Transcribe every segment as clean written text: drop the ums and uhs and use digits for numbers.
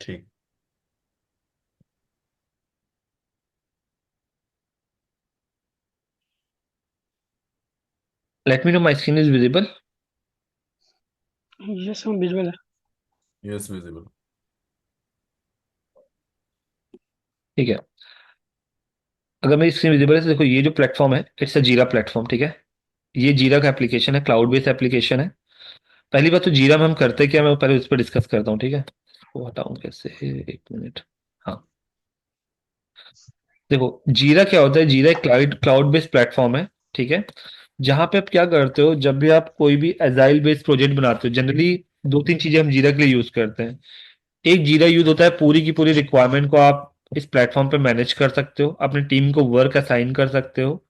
ठीक। Let me know my screen is visible. ये सब विजुअल है। Yes, visible. ठीक है। अगर मेरी स्क्रीन विजिबल है तो देखो ये जो प्लेटफॉर्म है इट्स अ जीरा प्लेटफॉर्म। ठीक है। ये जीरा का एप्लीकेशन है, क्लाउड बेस्ड एप्लीकेशन है। पहली बात तो जीरा में हम करते क्या, मैं पहले उस पर डिस्कस करता हूँ। ठीक है, वो हटाऊं कैसे, एक मिनट। हाँ, देखो जीरा क्या होता है। जीरा एक क्लाउड क्लाउड बेस्ड प्लेटफॉर्म है। ठीक है। जहां पे आप क्या करते हो, जब भी आप कोई भी एजाइल बेस्ड प्रोजेक्ट बनाते हो, जनरली दो तीन चीजें हम जीरा के लिए यूज करते हैं। एक जीरा यूज होता है पूरी की पूरी रिक्वायरमेंट को आप इस प्लेटफॉर्म पे मैनेज कर सकते हो, अपनी टीम को वर्क असाइन कर सकते हो।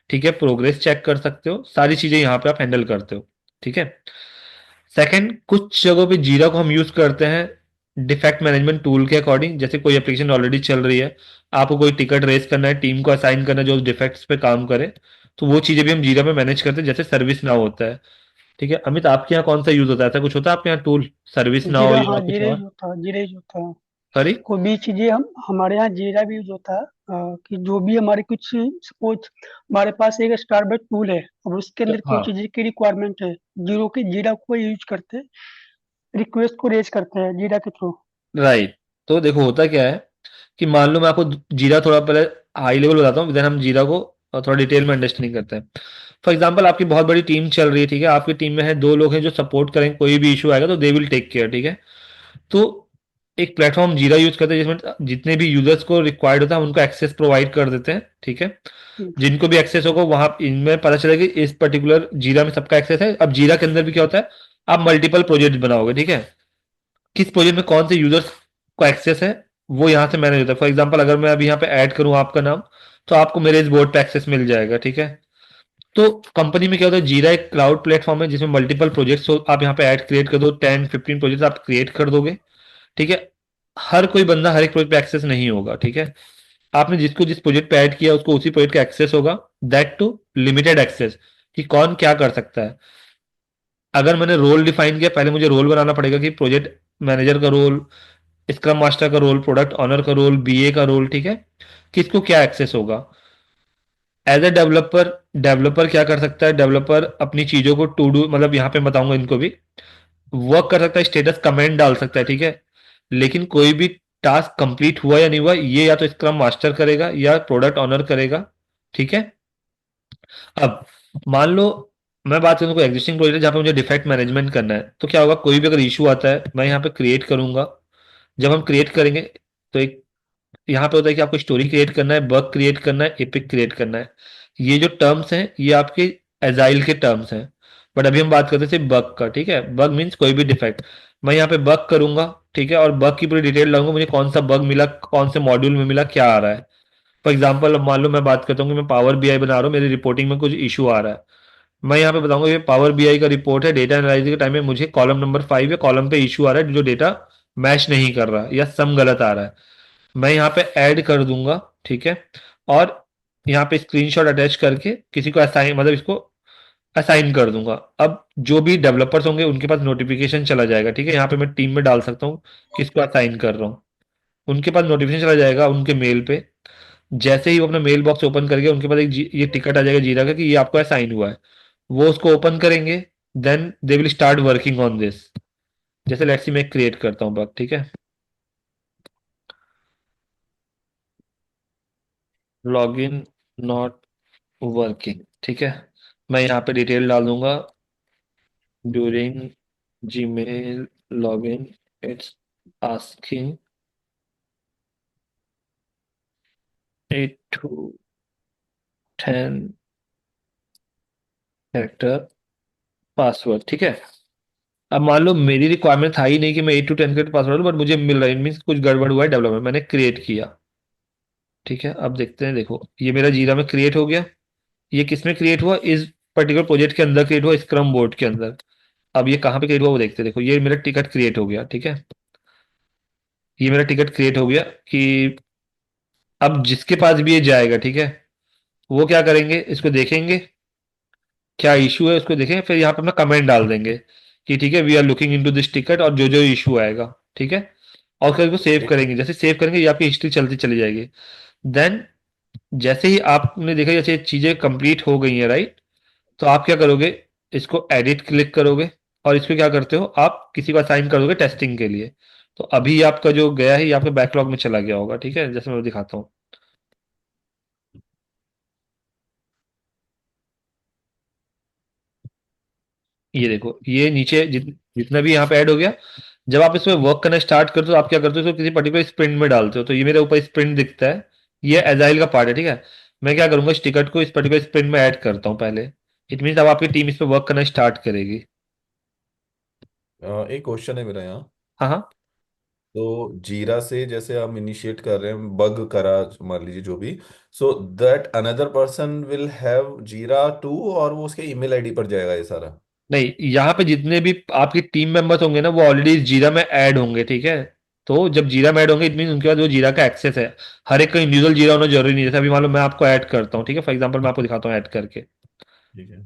ठीक है, प्रोग्रेस चेक कर सकते हो, सारी चीजें यहाँ पे आप हैंडल करते हो। ठीक है। सेकंड, कुछ जगहों पे जीरा को हम यूज करते हैं डिफेक्ट मैनेजमेंट टूल के अकॉर्डिंग। जैसे कोई एप्लीकेशन ऑलरेडी चल रही है, आपको कोई टिकट रेस करना है, टीम को असाइन करना है जो डिफेक्ट्स पे काम करे, तो वो चीजें भी हम जीरा पे मैनेज करते हैं, जैसे सर्विस नाउ होता है। ठीक है। अमित, आपके यहाँ कौन सा यूज होता है, ऐसा कुछ होता है आपके यहाँ टूल, सर्विस नाउ जीरा, या हाँ कुछ जीरा यूज और? होता है, जीरा यूज होता है। सॉरी। कोई भी चीजें हम हमारे यहाँ जीरा भी यूज होता है। कि जो भी हमारे कुछ सपोज हमारे पास एक स्टारबक टूल है और उसके अंदर कोई हाँ, चीज की रिक्वायरमेंट है, जीरो की जीरा को यूज करते हैं, रिक्वेस्ट को रेज करते हैं जीरा के थ्रू। राइट। तो देखो होता क्या है कि मान लो मैं आपको जीरा थोड़ा पहले हाई लेवल बताता हूँ, देन हम जीरा को थोड़ा डिटेल में अंडरस्टैंडिंग करते हैं। फॉर एग्जांपल, आपकी बहुत बड़ी टीम चल रही है। ठीक है, आपकी टीम में है दो लोग हैं जो सपोर्ट करेंगे, कोई भी इशू आएगा तो दे विल टेक केयर। ठीक है। तो एक प्लेटफॉर्म जीरा यूज करते हैं जिसमें जितने भी यूजर्स को रिक्वायर्ड होता है हम उनको एक्सेस प्रोवाइड कर देते हैं। ठीक है। हम्म, जिनको भी एक्सेस होगा वहां इनमें पता चलेगा कि इस पर्टिकुलर जीरा में सबका एक्सेस है। अब जीरा के अंदर भी क्या होता है, आप मल्टीपल प्रोजेक्ट बनाओगे। ठीक है। किस प्रोजेक्ट में कौन से यूजर्स को एक्सेस है वो यहाँ से मैनेज होता है। फॉर एग्जांपल, अगर मैं अभी यहाँ पे ऐड करूँ आपका नाम, तो आपको मेरे इस बोर्ड पे एक्सेस मिल जाएगा। ठीक है। तो कंपनी में क्या होता है, जीरा एक क्लाउड प्लेटफॉर्म है जिसमें मल्टीपल प्रोजेक्ट्स हो, आप यहाँ पे ऐड क्रिएट कर दो, 10 15 प्रोजेक्ट आप क्रिएट कर दोगे। ठीक है। हर कोई बंदा हर एक प्रोजेक्ट पे एक्सेस नहीं होगा। ठीक है। आपने जिसको जिस प्रोजेक्ट पे ऐड किया उसको उसी प्रोजेक्ट का एक्सेस होगा, दैट टू लिमिटेड एक्सेस, कि कौन क्या कर सकता है। अगर मैंने रोल डिफाइन किया, पहले मुझे रोल बनाना पड़ेगा कि प्रोजेक्ट मैनेजर का रोल, स्क्रम मास्टर का रोल, प्रोडक्ट ऑनर का रोल, बीए का रोल। ठीक है। किसको क्या एक्सेस होगा। एज ए डेवलपर, डेवलपर क्या कर सकता है, डेवलपर अपनी चीजों को टू डू, मतलब यहाँ पे बताऊंगा इनको भी, वर्क कर सकता है, स्टेटस कमेंट डाल सकता है। ठीक है। लेकिन कोई भी टास्क कंप्लीट हुआ या नहीं हुआ ये या तो स्क्रम मास्टर करेगा या प्रोडक्ट ऑनर करेगा। ठीक है। अब मान लो मैं बात करूँ कोई एग्जिस्टिंग प्रोजेक्ट है जहाँ पे मुझे डिफेक्ट मैनेजमेंट करना है, तो क्या होगा, कोई भी अगर इशू आता है मैं यहाँ पे क्रिएट करूंगा। जब हम क्रिएट करेंगे तो एक यहाँ पे होता है कि आपको स्टोरी क्रिएट करना है, बग क्रिएट करना है, एपिक क्रिएट करना है। ये जो टर्म्स हैं ये आपके एजाइल के टर्म्स हैं। बट अभी हम बात करते हैं सिर्फ बग का। ठीक है। बग मीन्स कोई भी डिफेक्ट। मैं यहाँ पे बग करूंगा। ठीक है। और बग की पूरी डिटेल लाऊंगा, मुझे कौन सा बग मिला, कौन से मॉड्यूल में मिला, क्या आ रहा है। फॉर एग्जाम्पल, मान लो मैं बात करता हूँ कि मैं पावर बीआई बना रहा हूँ, मेरी रिपोर्टिंग में कुछ इशू आ रहा है। मैं यहाँ पे बताऊंगा ये पावर बीआई का रिपोर्ट है, डेटा एनालिसिस के टाइम में मुझे कॉलम नंबर 5 या कॉलम पे इशू आ रहा है जो डेटा मैच नहीं कर रहा या सम गलत आ रहा है। मैं यहाँ पे ऐड कर दूंगा। ठीक है। और यहाँ पे स्क्रीनशॉट अटैच करके किसी को असाइन, मतलब इसको असाइन कर दूंगा। अब जो भी डेवलपर्स होंगे उनके पास नोटिफिकेशन चला जाएगा। ठीक है। यहाँ पे मैं टीम में डाल सकता हूँ किसको असाइन कर रहा हूँ, उनके पास नोटिफिकेशन चला जाएगा उनके मेल पे। जैसे ही वो अपना मेल बॉक्स ओपन करके उनके पास ये टिकट आ जाएगा जीरा का कि ये आपको असाइन हुआ है। वो उसको ओपन करेंगे, then they will start working on this. जैसे लेट्स सी मैं क्रिएट करता हूँ बग। ठीक है। Login not working. ठीक है। मैं यहाँ पे डिटेल डाल दूंगा, during Gmail login it's asking 8 to 10 character password. ठीक है। अब मान लो मेरी रिक्वायरमेंट था ही नहीं कि मैं 8 to 10 कैरेक्टर पासवर्ड, बट मुझे मिल रहा है, मीन्स कुछ गड़बड़ हुआ है डेवलपमेंट, मैंने क्रिएट किया। ठीक है। अब देखते हैं, देखो ये मेरा जीरा में क्रिएट हो गया। ये किस में क्रिएट हुआ, इस पर्टिकुलर प्रोजेक्ट के अंदर क्रिएट हुआ, स्क्रम बोर्ड के अंदर। अब ये कहाँ पे क्रिएट हुआ वो देखते हैं। देखो ये मेरा टिकट क्रिएट हो गया। ठीक है। ये मेरा टिकट क्रिएट हो गया कि अब जिसके पास भी ये जाएगा, ठीक है, वो क्या करेंगे, इसको देखेंगे क्या इशू है, उसको देखेंगे, फिर यहाँ पे अपना कमेंट डाल देंगे कि ठीक है we are looking into this ticket, और जो जो इशू आएगा। ठीक है। और फिर उसको सेव एक करेंगे, जैसे सेव करेंगे ये आपकी हिस्ट्री चलती चली जाएगी। देन जैसे ही आपने देखा जैसे चीजें कंप्लीट हो गई हैं, राइट, तो आप क्या करोगे, इसको एडिट क्लिक करोगे और इसको क्या करते हो, आप किसी को असाइन कर दोगे टेस्टिंग के लिए। तो अभी ये आपका जो गया है ये आपके बैकलॉग में चला गया होगा, ठीक है, जैसे मैं दिखाता हूँ। ये देखो ये नीचे जितना भी यहाँ पे ऐड हो गया। जब आप इसमें वर्क करना स्टार्ट करते हो तो आप क्या करते हो, इसको किसी पर्टिकुलर स्प्रिंट में डालते हो। तो ये मेरे ऊपर स्प्रिंट दिखता है, ये एजाइल का पार्ट है, ठीक है। मैं क्या करूंगा, इस टिकट को इस पर्टिकुलर स्प्रिंट में ऐड करता हूँ पहले। इट मीन अब आपकी टीम इस पर वर्क करना स्टार्ट करेगी। एक क्वेश्चन है मेरा यहाँ। हाँ हाँ। तो जीरा से जैसे हम इनिशिएट कर रहे हैं, बग करा मान लीजिए जो भी, so that another person will have जीरा टू, और वो उसके ईमेल आईडी पर जाएगा ये सारा? नहीं, यहाँ पे जितने भी आपकी टीम मेंबर्स होंगे ना वो ऑलरेडी जीरा में ऐड होंगे, ठीक है। तो जब जीरा में ऐड होंगे इट मीन उनके पास वो जीरा का एक्सेस है। हर एक का इंडिविजुअल जीरा होना जरूरी नहीं है। जैसे अभी मान लो मैं आपको ऐड करता हूँ, ठीक है, फॉर एग्जांपल मैं आपको दिखाता हूँ ऐड करके। ठीक है।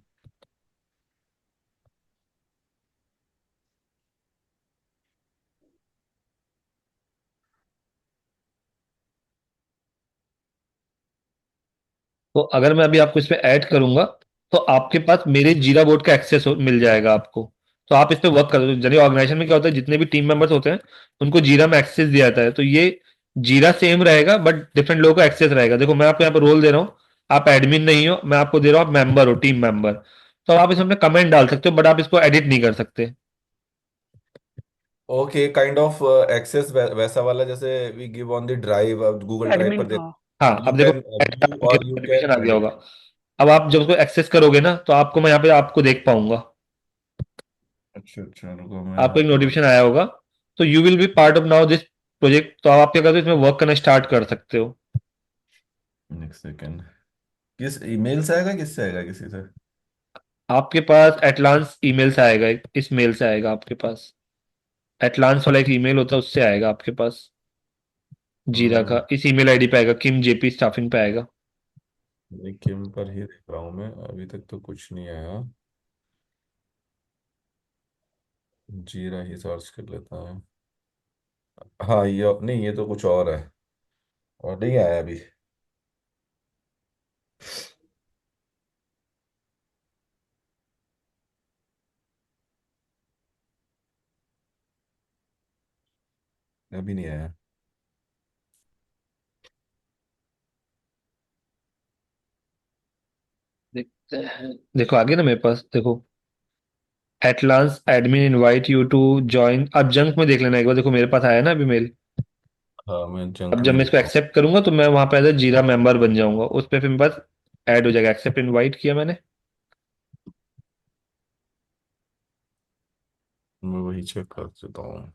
तो अगर मैं अभी आपको इस पे ऐड करूंगा तो आपके पास मेरे जीरा बोर्ड का एक्सेस मिल जाएगा आपको। तो आप इस पे वर्क करो। जनरली ऑर्गेनाइजेशन में क्या होता है, जितने भी टीम मेंबर्स होते हैं उनको जीरा में एक्सेस दिया जाता है। तो ये जीरा सेम रहेगा बट डिफरेंट लोगों को एक्सेस रहेगा। देखो मैं आपको यहाँ पे रोल दे रहा हूँ, आप एडमिन नहीं हो, मैं आपको दे रहा हूँ आप मेंबर हो, टीम मेंबर। तो आप इसमें अपने कमेंट डाल सकते हो बट आप इसको एडिट नहीं कर सकते। ओके, काइंड ऑफ एक्सेस वैसा वाला जैसे we give on the drive, Google drive admin, पर दे। हाँ। हाँ, यू अब देखो कैन ऐड का व्यू मुझे और यू नोटिफिकेशन आ कैन गया एडिट। होगा। अब आप जब उसको एक्सेस करोगे ना तो आपको मैं यहाँ पे आपको देख पाऊंगा। अच्छा अच्छा, रुको मैं आपको एक आपको नोटिफिकेशन आया होगा। तो you will be part of now this project. तो आप क्या करते हो, इसमें वर्क करना स्टार्ट कर सकते हो। Next second. किस ईमेल से आएगा, किससे आएगा, किसी से? आपके पास एटलांस ईमेल से आएगा, इस मेल से आएगा आपके पास। एटलांस वाला एक ईमेल होता है उससे आएगा आपके पास। जीरा हम्म, का इस ईमेल आईडी पे आएगा, किम जेपी स्टाफिंग पे आएगा। किम पर ही देख रहा हूँ मैं, अभी तक तो कुछ नहीं आया। जीरा ही सर्च कर लेता है। हाँ, ये नहीं, ये तो कुछ और है, और नहीं आया अभी। अभी नहीं आया। देखते हैं, देखो आगे ना मेरे पास देखो, Atlassian admin invite you to join. अब जंक में देख लेना एक बार, देखो मेरे पास आया ना अभी मेल। हाँ, मैं अब जंक जब में मैं इसको देखता हूँ। एक्सेप्ट करूंगा तो मैं वहां पे एज जीरा मेंबर बन जाऊंगा, उस पर फिर मेरे पास ऐड हो जाएगा, एक्सेप्ट इनवाइट किया मैंने। मैं वही चेक कर देता हूँ।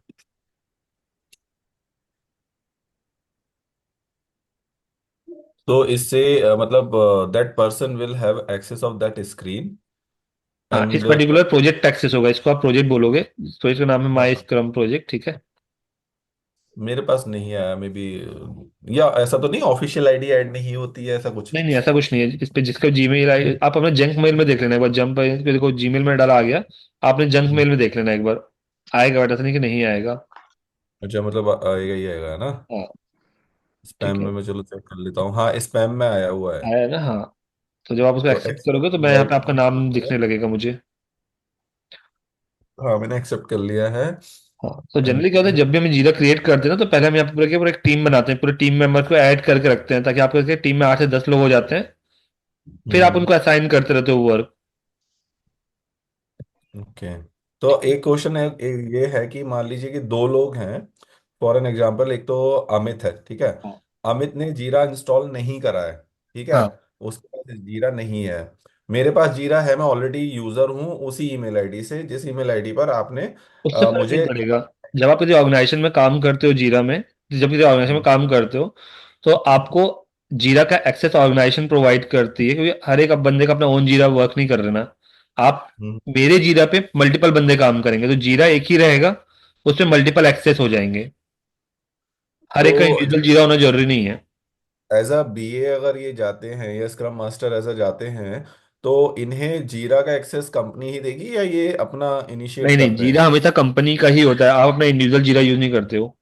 तो इससे मतलब that person will have access of that screen हाँ, इस एंड। पर्टिकुलर प्रोजेक्ट एक्सेस होगा, इसको आप प्रोजेक्ट बोलोगे। तो इसका नाम है माई स्क्रम प्रोजेक्ट, ठीक है। मेरे पास नहीं आया, मे बी। या ऐसा तो नहीं, ऑफिशियल आईडी ऐड नहीं होती है, ऐसा कुछ? नहीं नहीं, ऐसा कुछ नहीं है। इस पे जिसका जीमेल आई आप अपने जंक मेल में देख लेना एक बार। जंप पे देखो जीमेल में डाला आ गया, आपने जंक मेल में देख लेना एक बार। आएगा बट ऐसा नहीं कि नहीं आएगा। अच्छा, मतलब आएगा ही आएगा, है ना? हाँ, स्पैम ठीक है। में मैं चलो चेक कर लेता हूँ। हाँ, स्पैम में आया हुआ है। आया है ना, हाँ। तो जब आप उसको तो एक्सेप्ट एक्सेप्ट करोगे तो मैं यहाँ पे इनवाइट आपका नाम दिखने लगेगा मुझे। हाँ, मैंने एक्सेप्ट कर लिया है। हाँ, तो एंड जनरली क्या होता है जब भी हम जीरा क्रिएट करते हैं ना तो पहले हम यहाँ पे पूरा एक टीम बनाते हैं, पूरे टीम मेंबर को ऐड करके रखते हैं ताकि आपके टीम में 8 से 10 लोग हो जाते हैं। फिर आप हम्म। उनको असाइन करते रहते हो वर्क। ओके। तो एक क्वेश्चन है, ये है कि मान लीजिए कि दो लोग हैं, फॉर एन एग्जांपल, एक तो अमित है, ठीक है। हाँ अमित ने जीरा इंस्टॉल नहीं करा है, ठीक है। हाँ, उसके पास जीरा नहीं है। मेरे पास जीरा है, मैं ऑलरेडी यूजर हूँ उसी ईमेल आईडी से जिस ईमेल आईडी पर आपने उससे फर्क नहीं मुझे। पड़ेगा। जब आप किसी ऑर्गेनाइजेशन में काम करते हो जीरा में, जब किसी ऑर्गेनाइजेशन में काम करते हो तो आपको जीरा का एक्सेस ऑर्गेनाइजेशन प्रोवाइड करती है, क्योंकि हर एक अब बंदे का अपना ओन जीरा वर्क नहीं कर रहे ना। आप हम्म, मेरे जीरा पे मल्टीपल बंदे काम करेंगे तो जीरा एक ही रहेगा, उसमें मल्टीपल एक्सेस हो जाएंगे। हर तो एक का इंडिविजुअल जीरा होना जरूरी नहीं है। एज अ बीए अगर ये जाते हैं, या स्क्रम मास्टर ऐसा जाते हैं, तो इन्हें जीरा का एक्सेस कंपनी ही देगी, या ये अपना इनिशिएट नहीं नहीं, करते हैं? जीरा हमेशा कंपनी का ही होता है, आप अपना इंडिविजुअल जीरा यूज नहीं करते हो।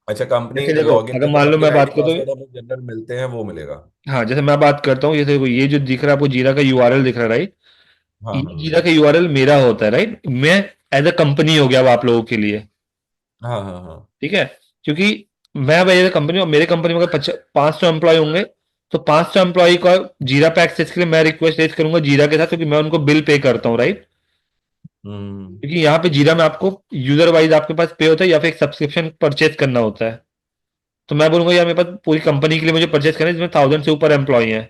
अच्छा, कंपनी जैसे देखो लॉगिन अगर मतलब मान लो लॉगिन मैं आईडी बात करूँ पासवर्ड हम जनरल मिलते हैं वो मिलेगा। हाँ जैसे मैं बात करता हूँ, जैसे देखो ये जो दिख रहा है आपको जीरा का यूआरएल दिख रहा है राइट, हाँ ये हाँ जीरा का यूआरएल मेरा होता है राइट, मैं एज अ कंपनी हो गया अब आप लोगों के लिए, हाँ हाँ हाँ। ठीक है। क्योंकि मैं भाई एज अ कंपनी और मेरे कंपनी में अगर 500 एम्प्लॉय होंगे तो 500 एम्प्लॉय का जीरा पे एक्सेस के लिए मैं रिक्वेस्ट रेज करूंगा जीरा के साथ, क्योंकि मैं उनको बिल पे करता हूँ राइट। हम्म। क्योंकि यहाँ पे जीरा में आपको यूजर वाइज आपके पास पे होता है या फिर एक सब्सक्रिप्शन परचेज करना होता है। तो मैं बोलूंगा यार मेरे पास पूरी कंपनी के लिए मुझे परचेज करना है जिसमें 1000 से ऊपर एम्प्लॉय हैं।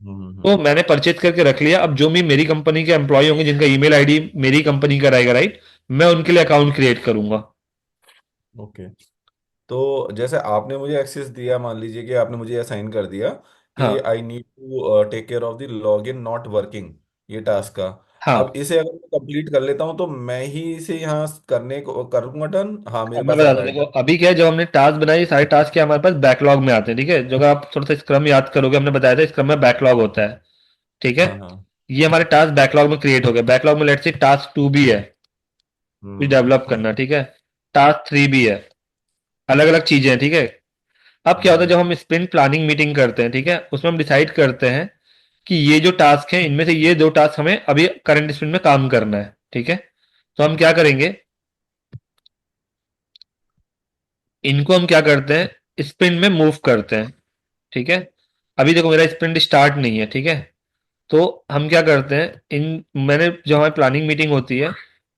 तो हम्म। मैंने परचेज करके रख लिया, अब जो भी मेरी कंपनी के एम्प्लॉय होंगे जिनका ईमेल आईडी मेरी कंपनी का रहेगा राइट, मैं उनके लिए अकाउंट क्रिएट करूंगा। ओके। तो जैसे आपने मुझे एक्सेस दिया, मान लीजिए कि आपने मुझे असाइन कर दिया कि हाँ I need to take care of the login not working, ये टास्क का। हाँ। अब इसे अगर मैं कंप्लीट कर लेता हूँ तो मैं ही इसे यहाँ करने को करूंगा डन, हाँ मेरे अब मैं पास आ बताता रहा हूँ, है देखो डन। अभी क्या है, जब हमने टास्क बनाई सारे टास्क के हमारे पास बैकलॉग में आते हैं, ठीक है। जो अगर आप थोड़ा सा स्क्रम याद करोगे, हमने बताया था स्क्रम में बैकलॉग होता है, ठीक है। हाँ हाँ। ये हमारे टास्क बैकलॉग में क्रिएट हो गए, बैकलॉग में लेट्स से टास्क 2 भी है कुछ हम्म डेवलप करना, ठीक है। टास्क 3 भी है, अलग अलग चीजें हैं, ठीक है। अब क्या होता है हम्म। जब हम स्प्रिंट प्लानिंग मीटिंग करते हैं, ठीक है, उसमें हम डिसाइड करते हैं कि ये जो टास्क है इनमें से ये 2 टास्क हमें अभी करंट स्प्रिंट में काम करना है, ठीक है। तो हम क्या करेंगे, इनको हम क्या करते हैं स्प्रिंट में मूव करते हैं, ठीक है। अभी देखो मेरा स्प्रिंट स्टार्ट नहीं है, ठीक है। तो हम क्या करते हैं, इन मैंने जो हमारी प्लानिंग मीटिंग होती है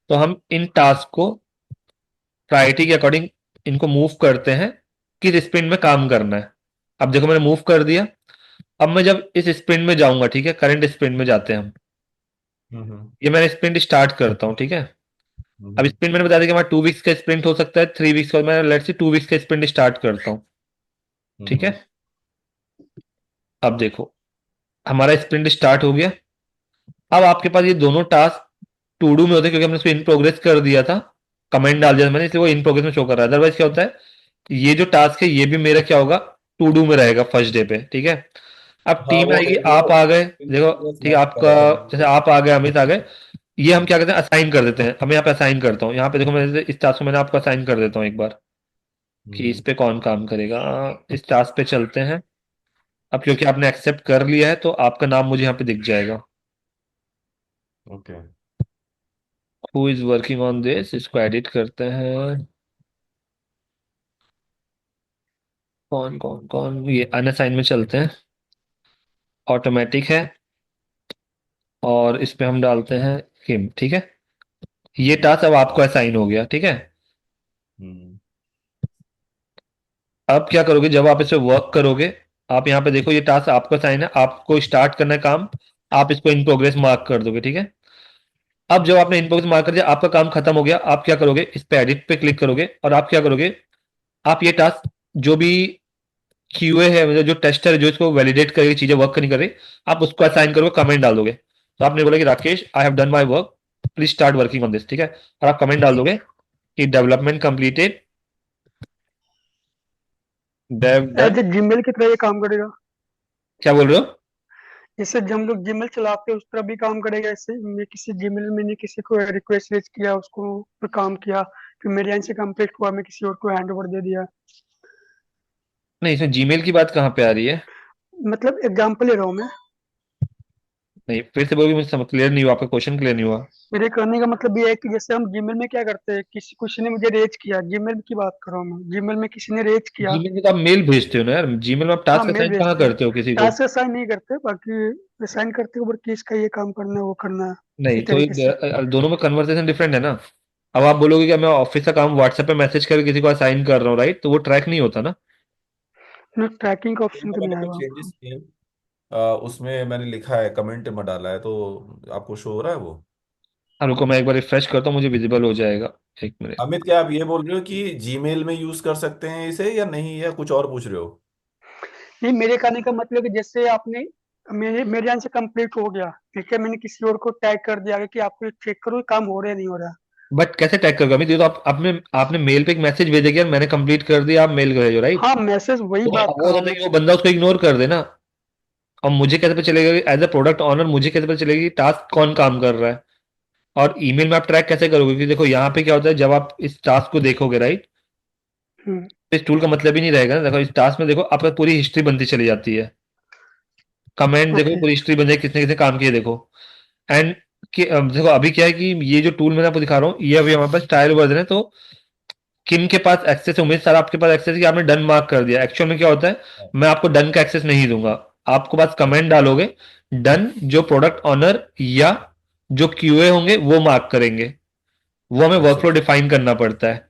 तो हम इन टास्क को प्रायोरिटी के अकॉर्डिंग इनको मूव करते हैं किस स्प्रिंट में काम करना है। अब देखो मैंने मूव कर दिया, अब मैं जब इस स्प्रिंट में जाऊंगा, ठीक है, करंट स्प्रिंट में जाते हैं हम, हम्म। ये मैंने स्प्रिंट स्टार्ट करता हूँ, ठीक है। अब हम्म। स्प्रिंट मैंने बता दिया कि हमारा 2 वीक्स का स्प्रिंट हो सकता है, 3 वीक्स का, मैं लेट्स से 2 वीक्स का स्प्रिंट स्टार्ट करता हूँ, ठीक है। हम्म। अब देखो हमारा स्प्रिंट स्टार्ट हो गया। अब आपके पास ये दोनों टास्क टू डू में होते हैं क्योंकि हमने उसको इन प्रोग्रेस कर दिया था, कमेंट डाल दिया था मैंने, इसलिए वो इन प्रोग्रेस में शो कर रहा है। अदरवाइज क्या होता है, ये जो टास्क है ये भी मेरा क्या होगा, टू डू में रहेगा फर्स्ट डे पे, ठीक है। अब हाँ टीम वो आएगी, एक वो आप आ गए, इन देखो प्रोग्रेस ठीक है, मार्क कर आपका रहा था मैंने जैसे तो। आप आ गए, अमित आ गए, ये हम क्या करते हैं असाइन कर देते हैं। अब मैं यहाँ पे असाइन करता हूँ, यहाँ पे देखो मैं इस टास्क को मैंने आपको असाइन कर देता हूँ एक बार कि इस हम्म। पे कौन काम करेगा। इस टास्क पे चलते हैं। अब क्योंकि आपने एक्सेप्ट कर लिया है तो आपका नाम मुझे यहाँ पे दिख जाएगा। Okay. Who is working on this, इसको एडिट करते हैं। कौन कौन कौन, ये अनअसाइन में चलते हैं, ऑटोमेटिक है, और इस पे हम डालते हैं किम, ठीक है। ये टास्क अब आपको असाइन हो गया, ठीक है। हम्म। अब क्या करोगे जब आप इस पे वर्क करोगे, आप यहाँ पे देखो ये टास्क आपका असाइन है, आपको स्टार्ट करना है काम, आप इसको इन प्रोग्रेस मार्क कर दोगे, ठीक है। अब जब आपने इन प्रोग्रेस मार्क कर दिया, आपका काम खत्म हो गया, आप क्या करोगे, इस पे एडिट पे क्लिक करोगे और आप क्या करोगे, आप ये टास्क जो भी क्यूए है, मतलब जो टेस्टर है जो इसको वैलिडेट करके चीजें वर्क नहीं कर रही, आप उसको असाइन करोगे, कमेंट डाल दोगे। तो आपने बोला कि Rakesh I have done my work, please start working on this, ठीक है। और आप कमेंट डाल दोगे कि development completed, dev done. As a Gmail की तरह ये काम करेगा? क्या बोल रहे हो। जैसे जब हम लोग जीमेल चलाते हैं उस तरह भी काम करेगा? इससे मैं किसी जीमेल में ने किसी को रिक्वेस्ट भेज किया, उसको पर काम किया, फिर मेरे यहाँ से कंप्लीट हुआ, मैं किसी और को हैंड ओवर दे दिया। नहीं, इसमें जीमेल की बात कहाँ पे आ रही है। मतलब एग्जाम्पल ले रहा हूँ मैं। नहीं, फिर से बोलोगे, मुझे समझ क्लियर नहीं हुआ, आपका क्वेश्चन क्लियर नहीं हुआ। मेरे कहने का मतलब ये है कि जैसे हम जीमेल में क्या करते हैं, किसी किसी ने मुझे रेज किया, जीमेल की बात कर रहा हूँ मैं, जीमेल में किसी ने रेज किया। जीमेल में तो आप मेल भेजते हो ना यार, जीमेल में आप हाँ टास्क मेल असाइन कहाँ भेजते हैं, करते हो किसी को। टास्क असाइन नहीं करते, बाकी असाइन करते हैं ऊपर कि इसका ये काम करना है वो करना है, इसी नहीं तो तरीके से। दोनों में कन्वर्सेशन डिफरेंट है ना। अब आप बोलोगे कि मैं ऑफिस का काम व्हाट्सएप पे मैसेज करके किसी को असाइन कर रहा हूँ राइट, तो वो ट्रैक नहीं होता ना। ट्रैकिंग का ऑप्शन इनका तो नहीं मैंने आया कुछ वहाँ चेंजेस पर। किए, उसमें मैंने लिखा है, कमेंट में डाला है, तो आपको शो हो रहा है वो। हाँ रुको मैं एक बार रिफ्रेश करता हूँ, मुझे विजिबल हो जाएगा। एक मिनट। अमित, क्या आप ये बोल रहे हो कि जीमेल में यूज कर सकते हैं इसे या नहीं, या कुछ और पूछ रहे हो? नहीं, मेरे कहने का मतलब कि जैसे आपने मेरे यहाँ से कंप्लीट हो गया, ठीक है, मैंने किसी और को टैग कर दिया कि आपको चेक करो ये काम हो रहा है नहीं हो रहा। बट कैसे टैग करोगे अमित, ये तो आप आपने आपने मेल पे एक मैसेज भेजा कि यार मैंने कंप्लीट कर दिया, आप मेल भेजो राइट। हाँ मैसेज वही वो बात वो कर रहा होता हूँ है मैं। कि वो बंदा उसको इग्नोर कर देना। और मुझे कैसे पता चलेगा, एज अ प्रोडक्ट ऑनर मुझे कैसे पता चलेगा कि टास्क कौन काम कर रहा है। और ईमेल में आप ट्रैक कैसे करोगे, क्योंकि देखो यहाँ पे क्या होता है जब आप इस टास्क को देखोगे राइट, हम्म। तो इस टूल का मतलब ही नहीं रहेगा ना। देखो इस टास्क में देखो आपका पूरी हिस्ट्री बनती चली जाती है। कमेंट देखो ओके। पूरी हिस्ट्री बन जाए किसने किसने काम किए देखो। एंड देखो अभी क्या है कि ये जो टूल मैं आपको दिखा रहा हूँ ये अभी हमारे पास ट्रायल वर्जन है। तो किन के पास एक्सेस है, उम्मीद सर आपके पास एक्सेस है कि आपने डन मार्क कर दिया। एक्चुअल में क्या होता है, मैं आपको डन का एक्सेस नहीं दूंगा। आपको बस कमेंट डालोगे डन, जो प्रोडक्ट ऑनर या जो क्यूए होंगे वो मार्क करेंगे। वो हमें अच्छा वर्कफ्लो अच्छा। डिफाइन करना पड़ता है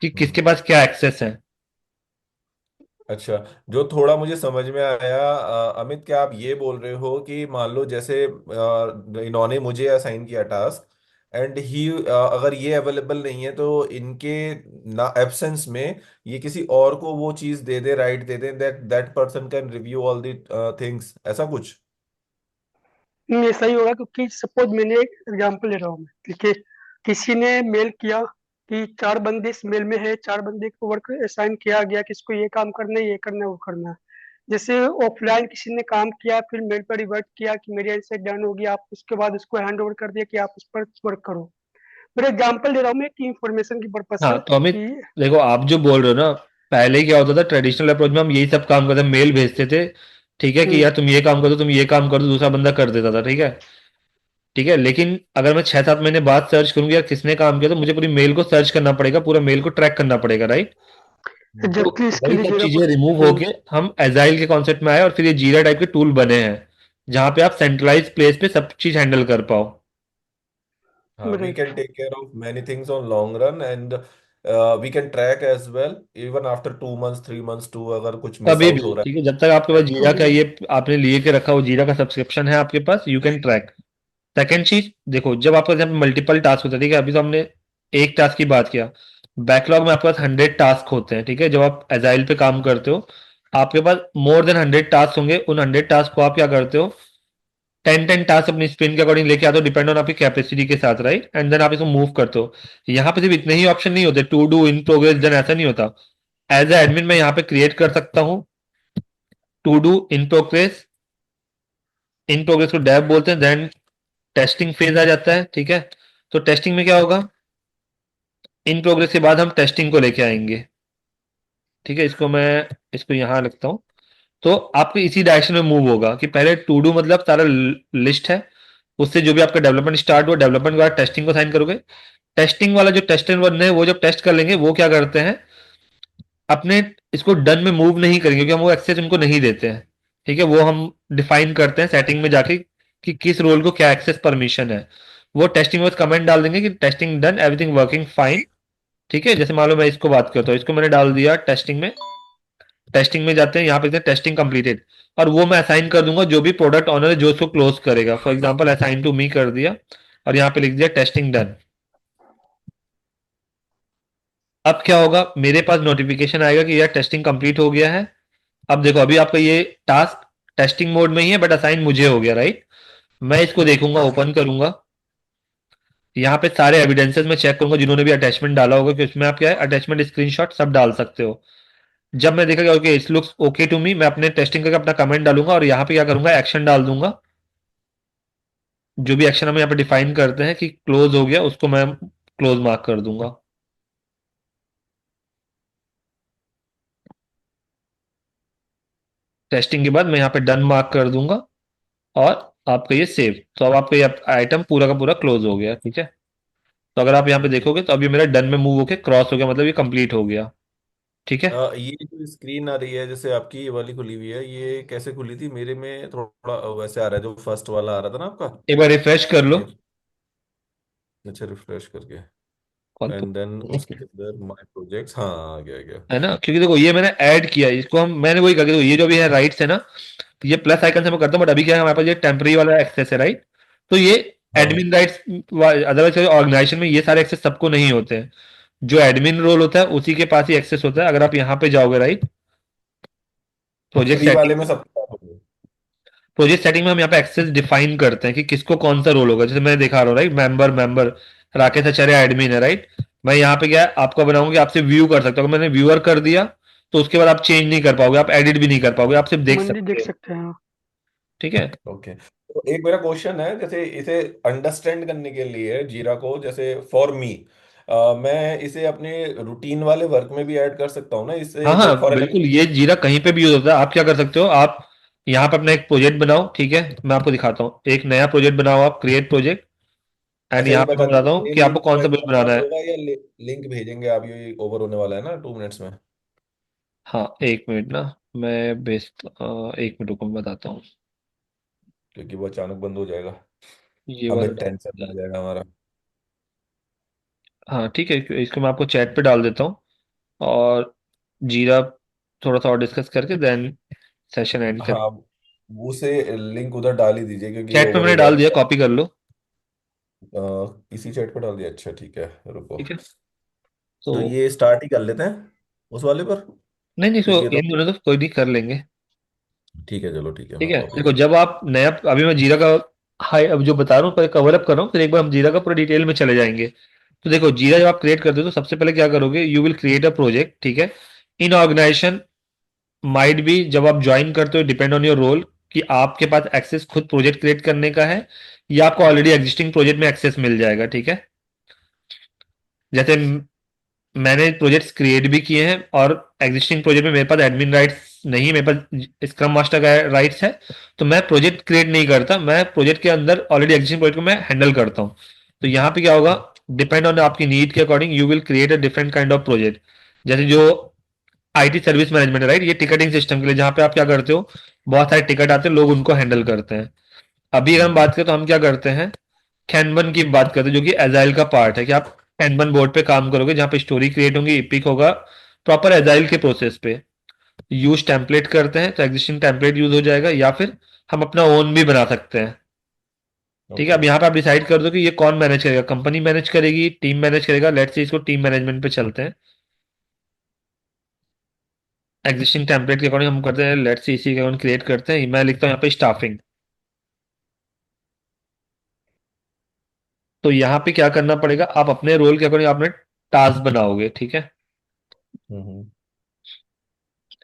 कि किसके हम्म। पास क्या एक्सेस है। अच्छा, जो थोड़ा मुझे समझ में आया, अमित, क्या आप ये बोल रहे हो कि मान लो जैसे इन्होंने मुझे असाइन किया टास्क, एंड ही अगर ये अवेलेबल नहीं है तो इनके ना एब्सेंस में ये किसी और को वो चीज दे दे, राइट दे दे, that that person can review all the things, ऐसा कुछ? ऐसा ही होगा, क्योंकि सपोज मैंने एक एग्जांपल ले रहा हूँ मैं, ठीक है। किसी ने मेल किया कि 4 बंदे इस मेल में है, 4 बंदे को वर्क असाइन किया गया, किसको ये काम करना है, ये करना है, वो करना है। जैसे ऑफलाइन किसी ने काम किया, फिर मेल पर रिवर्ट किया कि मेरी से डन हो गया, आप उसके बाद उसको हैंड ओवर कर दिया कि आप उस पर वर्क करो। मेरा एग्जांपल दे रहा हूँ मैं कि इंफॉर्मेशन की पर्पज हाँ से तो अमित कि। देखो आप जो बोल रहे हो ना, पहले क्या होता था ट्रेडिशनल अप्रोच में हम यही सब काम करते, मेल भेजते थे, ठीक है कि हम्म, यार तुम ये काम कर दो, तुम ये काम कर दो, दूसरा बंदा कर देता था, ठीक है। ठीक है, लेकिन अगर मैं 6-7 महीने बाद सर्च करूंगी यार किसने काम किया, तो मुझे पूरी मेल को सर्च करना पड़ेगा, पूरा मेल को ट्रैक करना पड़ेगा, राइट। तो एग्जैक्टली इसके वही लिए सब जीरा को। चीजें रिमूव हम्म, होके हम एजाइल के कॉन्सेप्ट में आए और फिर ये जीरा टाइप के टूल बने हैं जहां पे आप सेंट्रलाइज प्लेस पे सब चीज हैंडल कर पाओ। हाँ, we right. Can take care of many things on long run, and we can track as well even after 2 months 3 months to, अगर कुछ मिस कभी भी आउट हो रहा ठीक है, जब तक आपके पास जीरा का हम्म, ये आपने लिए के रखा हो, जीरा का सब्सक्रिप्शन है आपके पास, यू कैन ट्रैक। सेकंड चीज देखो, जब आपके पास मल्टीपल टास्क होते हैं, ठीक है, अभी तो हमने एक टास्क की बात किया। बैकलॉग में आपके पास 100 टास्क होते हैं, ठीक है, जब आप एजाइल पे काम करते हो आपके पास मोर देन 100 टास्क होंगे। उन 100 टास्क को आप क्या करते हो, 10-10 टास्क अपनी स्पिन के अकॉर्डिंग लेके आते हो, डिपेंड ऑन आपकी कैपेसिटी के साथ, राइट। एंड देन आप इसको मूव करते हो। यहाँ पे सिर्फ इतने ही ऑप्शन नहीं होते, to do, in progress, then, ऐसा नहीं होता। एज ए एडमिन मैं यहाँ पे क्रिएट कर सकता हूँ to do, in progress. In progress को डेव बोलते हैं। देन टेस्टिंग फेज आ जाता है, ठीक है। तो टेस्टिंग में क्या होगा, इन प्रोग्रेस के बाद हम टेस्टिंग को लेके आएंगे, ठीक है। इसको मैं इसको यहाँ रखता हूँ। तो आपको इसी डायरेक्शन में मूव होगा कि पहले टू डू मतलब सारा लिस्ट है, उससे जो भी आपका डेवलपमेंट स्टार्ट हुआ, डेवलपमेंट के बाद टेस्टिंग को साइन करोगे। टेस्टिंग वाला जो टेस्टर वन है वो जब टेस्ट कर लेंगे वो क्या करते हैं, अपने इसको डन में मूव नहीं करेंगे क्योंकि हम वो एक्सेस उनको नहीं देते हैं, ठीक है। वो हम डिफाइन करते हैं सेटिंग में जाके कि किस रोल को क्या एक्सेस परमिशन है। वो टेस्टिंग में बस कमेंट डाल देंगे कि testing done, everything working fine, ठीक है। जैसे मान लो मैं इसको बात करता हूँ, इसको मैंने डाल दिया टेस्टिंग में। टेस्टिंग में जाते हैं, यहाँ पे टेस्टिंग कंप्लीटेड, और वो मैं असाइन कर दूंगा जो भी प्रोडक्ट ऑनर है जो उसको क्लोज करेगा। For example assign to me कर दिया और यहाँ पे लिख दिया टेस्टिंग डन। अब क्या होगा, मेरे पास नोटिफिकेशन आएगा कि यार टेस्टिंग कंप्लीट हो गया है। अब देखो अभी आपका ये टास्क टेस्टिंग मोड में ही है बट असाइन मुझे हो गया, राइट। मैं इसको देखूंगा, ओपन करूंगा, यहाँ पे सारे एविडेंसेस में चेक करूंगा जिन्होंने भी अटैचमेंट डाला होगा, कि उसमें आप क्या है अटैचमेंट स्क्रीनशॉट सब डाल सकते हो। जब मैं देखा कि okay it's looks okay to me, मैं अपने टेस्टिंग करके अपना कमेंट डालूंगा और यहाँ पे क्या करूंगा, एक्शन डाल दूंगा। जो भी एक्शन हम यहाँ पे डिफाइन करते हैं कि क्लोज हो गया, उसको मैं क्लोज मार्क कर दूंगा। टेस्टिंग के बाद मैं यहाँ पे डन मार्क कर दूंगा और आपका ये सेव, तो अब आपका ये आइटम पूरा का पूरा क्लोज हो गया, ठीक है। तो अगर आप यहाँ पे देखोगे तो अभी मेरा डन में मूव होके क्रॉस हो गया, मतलब ये कंप्लीट हो गया, ठीक है। ये जो स्क्रीन आ रही है जैसे आपकी ये वाली खुली हुई है, ये कैसे खुली थी? मेरे में थोड़ा वैसे आ रहा है जो फर्स्ट वाला आ रहा था ना आपका। एक बार रिफ्रेश कर लो। ये अच्छा, रिफ्रेश करके, कॉल तो एंड देन उसके अंदर माय प्रोजेक्ट्स, हाँ आ गया आ गया। है ना, क्योंकि देखो ये मैंने ऐड किया है, इसको हम मैंने वही करके देखो ये जो भी है राइट है ना, तो ये प्लस आइकन से मैं करता हूँ, बट अभी क्या है हमारे पास ये टेम्पररी वाला एक्सेस है, राइट। तो ये हाँ एडमिन राइट्स, अदरवाइज ऑर्गेनाइजेशन में ये सारे एक्सेस सबको नहीं होते हैं। जो एडमिन रोल होता है उसी के पास ही एक्सेस होता है। अगर आप यहाँ पे जाओगे, राइट, प्रोजेक्ट फ्री वाले सेटिंग, में सब हो गया। प्रोजेक्ट सेटिंग में हम यहाँ पे एक्सेस डिफाइन करते हैं कि किसको कौन सा रोल होगा। जैसे मैं दिखा रहा हूँ, राइट, मेंबर मेंबर राकेश आचार्य एडमिन है, राइट। मैं यहाँ पे क्या है आपको बनाऊंगा कि आपसे व्यू कर सकते हो। अगर मैंने व्यूअर कर दिया तो उसके बाद आप चेंज नहीं कर पाओगे, आप एडिट भी नहीं कर पाओगे, आप सिर्फ देख मंदी सकते देख हो, सकते हैं। ठीक है। ओके, तो एक मेरा क्वेश्चन है, जैसे इसे अंडरस्टैंड करने के लिए जीरा को, जैसे फॉर मी, मैं इसे अपने रूटीन वाले वर्क में भी ऐड कर सकता हूँ ना हाँ इससे, लाइक हाँ फॉर बिल्कुल, एग्जाम्पल। ये जीरा कहीं पे भी यूज होता है। आप क्या कर सकते हो, आप यहाँ पे अपना एक प्रोजेक्ट बनाओ, ठीक है, मैं आपको दिखाता हूँ। एक नया प्रोजेक्ट बनाओ आप, क्रिएट प्रोजेक्ट, एंड अच्छा यहाँ ये पे मैं बता बताता दीजिए, हूँ मेन कि आपको लिंक कौन सा प्रोवाइड प्रोजेक्ट करना बनाना है। होगा या लिंक भेजेंगे आप? ये ओवर होने वाला है ना 2 मिनट्स में, हाँ एक मिनट ना, मैं एक मिनट रुको, मैं बताता हूँ। क्योंकि वो अचानक बंद हो जाएगा, ये वाला हमें टेंशन में आ जाएगा हमारा। हाँ ठीक है, इसको मैं आपको चैट पे डाल देता हूँ, और जीरा थोड़ा सा और डिस्कस करके देन सेशन एंड कर। हाँ, उसे लिंक उधर डाल ही दीजिए क्योंकि ये चैट पे ओवर मैंने हो डाल दिया, जाएगा। कॉपी कर लो। इसी चैट पे डाल दिया, अच्छा ठीक है, रुको। ठीक है, तो तो ये स्टार्ट ही कर लेते हैं उस वाले पर, नहीं नहीं, इसको क्योंकि ये तो इन दोनों तो कोई नहीं, कर लेंगे। ठीक है, चलो ठीक है, ठीक मैं है, कॉपी देखो कर। जब आप नया, अभी मैं जीरा का हाई अब जो बता रहा हूँ पहले कवर अप कर रहा हूँ, फिर एक बार हम जीरा का पूरा डिटेल में चले जाएंगे। तो देखो, जीरा जब आप क्रिएट करते हो तो सबसे पहले क्या करोगे, you will create a project, ठीक है। इन ऑर्गेनाइजेशन माइट भी, जब आप ज्वाइन करते हो, डिपेंड ऑन योर रोल, कि आपके पास एक्सेस खुद प्रोजेक्ट क्रिएट करने का है, या आपको ऑलरेडी एग्जिस्टिंग प्रोजेक्ट में एक्सेस मिल जाएगा, ठीक है। जैसे मैंने प्रोजेक्ट्स क्रिएट भी किए हैं, और एग्जिस्टिंग प्रोजेक्ट में मेरे पास एडमिन राइट्स नहीं है, मेरे पास स्क्रम मास्टर का राइट्स है। तो मैं प्रोजेक्ट क्रिएट नहीं करता, मैं प्रोजेक्ट के अंदर ऑलरेडी एग्जिस्टिंग प्रोजेक्ट को मैं हैंडल करता हूँ। तो यहाँ पे क्या होगा, डिपेंड ऑन आपकी नीड के according you will create a different kind of project. जैसे जो आईटी सर्विस मैनेजमेंट है, राइट, ये टिकटिंग सिस्टम के लिए, जहाँ पे आप क्या करते हो, बहुत सारे टिकट आते हैं, लोग उनको हैंडल करते हैं। अभी अगर हम हम्म। बात करें तो हम क्या करते हैं, कैनबन की बात करते हैं, जो कि एजाइल का पार्ट है, कि आप कैनबन बोर्ड पे काम करोगे, जहाँ पे स्टोरी क्रिएट होंगी, इपिक होगा, प्रॉपर एजाइल के प्रोसेस पे। यूज टेम्पलेट करते हैं तो एग्जिस्टिंग टेम्पलेट यूज हो जाएगा, या फिर हम अपना ओन भी बना सकते हैं। ठीक है, ओके। अब यहाँ पे आप डिसाइड कर दो कि ये कौन मैनेज करेगा, कंपनी मैनेज करेगी, टीम मैनेज करेगा। लेट्स से इसको टीम मैनेजमेंट पे चलते हैं। एग्जिस्टिंग टेम्पलेट के अकॉर्डिंग हम करते हैं, लेट्स से इसी के अकॉर्डिंग क्रिएट करते हैं। मैं लिखता हूँ यहाँ पे स्टाफिंग। तो यहाँ पे क्या करना पड़ेगा, आप अपने रोल के अकॉर्डिंग आपने टास्क बनाओगे, ठीक है।